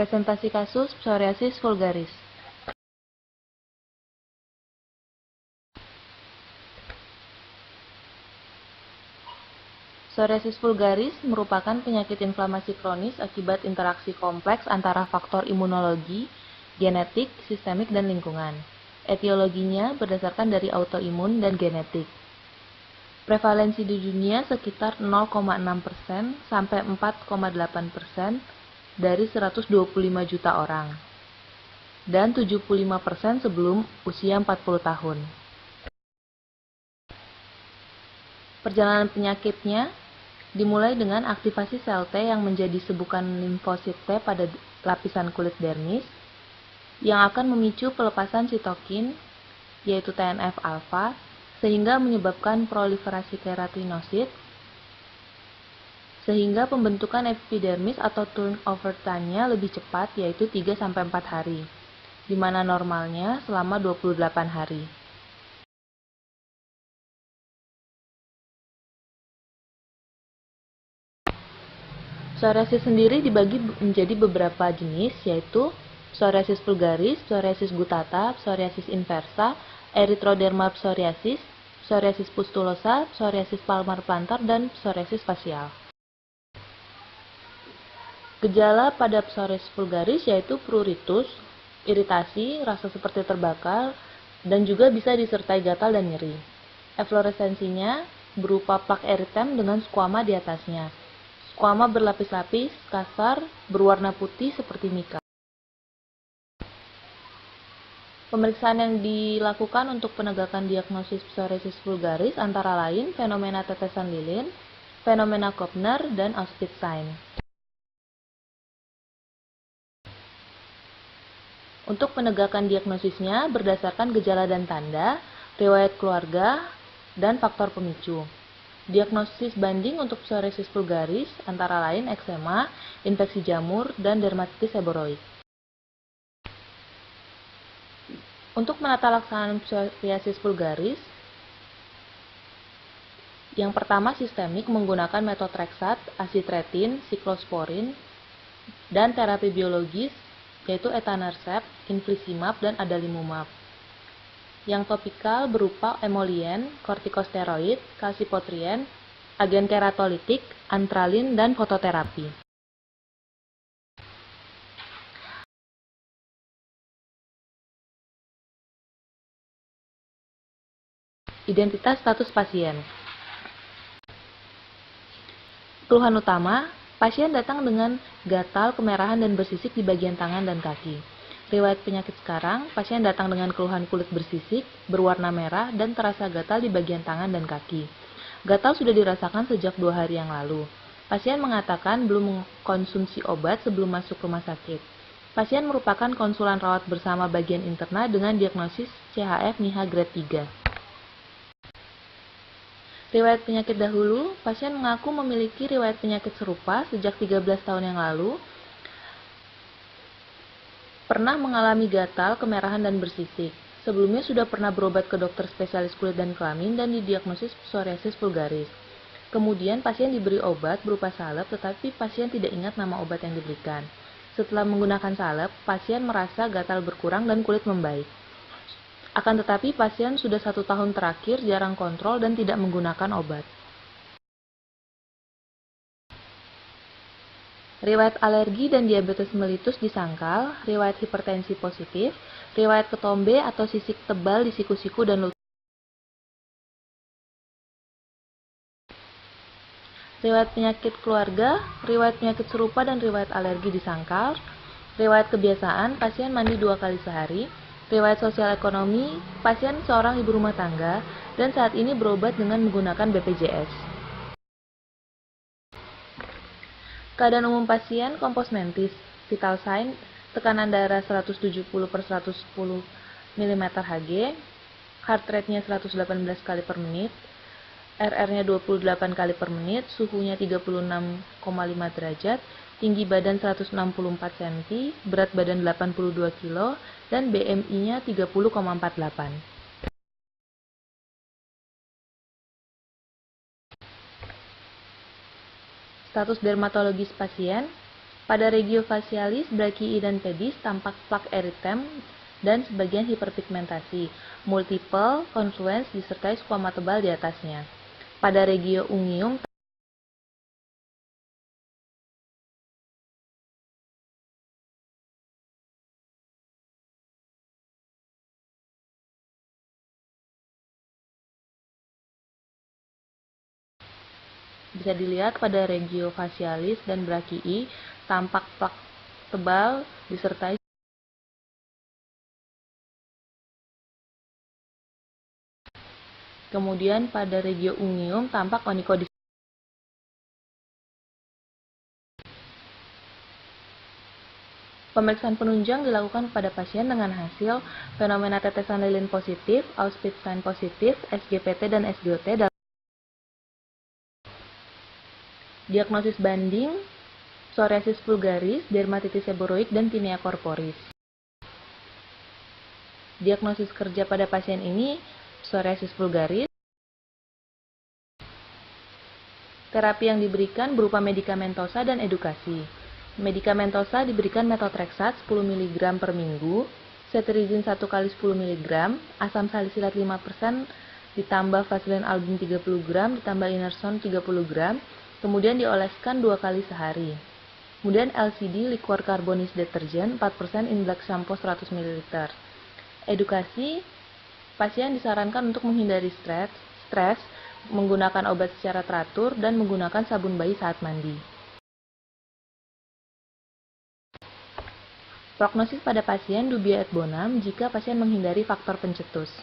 Presentasi kasus psoriasis vulgaris. Psoriasis vulgaris merupakan penyakit inflamasi kronis akibat interaksi kompleks antara faktor imunologi, genetik, sistemik, dan lingkungan. Etiologinya berdasarkan dari autoimun dan genetik. Prevalensi di dunia sekitar 0,6% sampai 4,8% dari 125 juta orang, dan 75% sebelum usia 40 tahun. Perjalanan penyakitnya dimulai dengan aktivasi sel T yang menjadi sebukan limfosit T pada lapisan kulit dermis, yang akan memicu pelepasan sitokin, yaitu TNF-alfa, sehingga menyebabkan proliferasi keratinosit, sehingga pembentukan epidermis atau turnover time-nya lebih cepat, yaitu 3-4 hari, di mana normalnya selama 28 hari. Psoriasis sendiri dibagi menjadi beberapa jenis, yaitu psoriasis vulgaris, psoriasis gutata, psoriasis inversa, erythroderma psoriasis, psoriasis pustulosa, psoriasis palmar plantar, dan psoriasis fasial. Gejala pada psoriasis vulgaris yaitu pruritus, iritasi, rasa seperti terbakar, dan juga bisa disertai gatal dan nyeri. Efloresensinya berupa plak eritem dengan skuama di atasnya. Skuama berlapis-lapis, kasar, berwarna putih seperti mika. Pemeriksaan yang dilakukan untuk penegakan diagnosis psoriasis vulgaris antara lain fenomena tetesan lilin, fenomena Kopner, dan Auspitz sign. Untuk penegakan diagnosisnya berdasarkan gejala dan tanda, riwayat keluarga, dan faktor pemicu. Diagnosis banding untuk psoriasis vulgaris antara lain eksema, infeksi jamur, dan dermatitis seboroid. Untuk menata laksanaan psoriasis vulgaris, yang pertama sistemik menggunakan metotrexat, acitretin, siklosporin, dan terapi biologis yaitu etanercept, infliximab, dan adalimumab. Yang topikal berupa emolien, kortikosteroid, kalsipotrien, agen keratolitik, antralin, dan fototerapi. Identitas status pasien. Keluhan utama, pasien datang dengan gatal, kemerahan, dan bersisik di bagian tangan dan kaki. Riwayat penyakit sekarang, pasien datang dengan keluhan kulit bersisik, berwarna merah, dan terasa gatal di bagian tangan dan kaki. Gatal sudah dirasakan sejak 2 hari yang lalu. Pasien mengatakan belum mengkonsumsi obat sebelum masuk rumah sakit. Pasien merupakan konsulan rawat bersama bagian interna dengan diagnosis CHF-NIHA grade 3. Riwayat penyakit dahulu, pasien mengaku memiliki riwayat penyakit serupa sejak 13 tahun yang lalu, pernah mengalami gatal, kemerahan, dan bersisik. Sebelumnya sudah pernah berobat ke dokter spesialis kulit dan kelamin dan didiagnosis psoriasis vulgaris. Kemudian pasien diberi obat berupa salep, tetapi pasien tidak ingat nama obat yang diberikan. Setelah menggunakan salep, pasien merasa gatal berkurang dan kulit membaik. Akan tetapi pasien sudah 1 tahun terakhir jarang kontrol dan tidak menggunakan obat. Riwayat alergi dan diabetes mellitus disangkal, riwayat hipertensi positif, riwayat ketombe atau sisik tebal di siku-siku dan lutut. Riwayat penyakit keluarga, riwayat penyakit serupa dan riwayat alergi disangkal, riwayat kebiasaan, pasien mandi 2 kali sehari, riwayat sosial ekonomi, pasien seorang ibu rumah tangga, dan saat ini berobat dengan menggunakan BPJS. Keadaan umum pasien kompos mentis, vital sign, tekanan darah 170/110 mm/Hg, heart rate-nya 118 kali per menit, RR-nya 28 kali per menit, suhunya 36,5 derajat, tinggi badan 164 cm, berat badan 82 kg, dan BMI-nya 30,48. Status dermatologis pasien Pada regio facialis, brachii, dan pedis tampak plak eritem dan sebagian hiperpigmentasi, multiple confluence disertai squama tebal di atasnya. Pada regio ungium, bisa dilihat pada regio facialis dan brachii tampak plak tebal disertai. Kemudian pada regio ungium tampak onychodysplasia. Pemeriksaan penunjang dilakukan pada pasien dengan hasil fenomena tetesan lilin positif, Auspitz-Stein positif, SGPT dan SGOT. Diagnosis banding, psoriasis vulgaris, dermatitis seboroid, dan tinea corporis. Diagnosis kerja pada pasien ini, psoriasis vulgaris. Terapi yang diberikan berupa medikamentosa dan edukasi. Medikamentosa diberikan methotrexate 10 mg per minggu, cetirizine 1 kali 10 mg, asam salisilat 5% ditambah vaselin album 30 gram ditambah inerson 30 gram, kemudian dioleskan 2 kali sehari. Kemudian LCD, liquor carbonis deterjen 4% in black shampoo 100 ml. Edukasi, pasien disarankan untuk menghindari stres, menggunakan obat secara teratur, dan menggunakan sabun bayi saat mandi. Prognosis pada pasien dubia et bonum jika pasien menghindari faktor pencetus.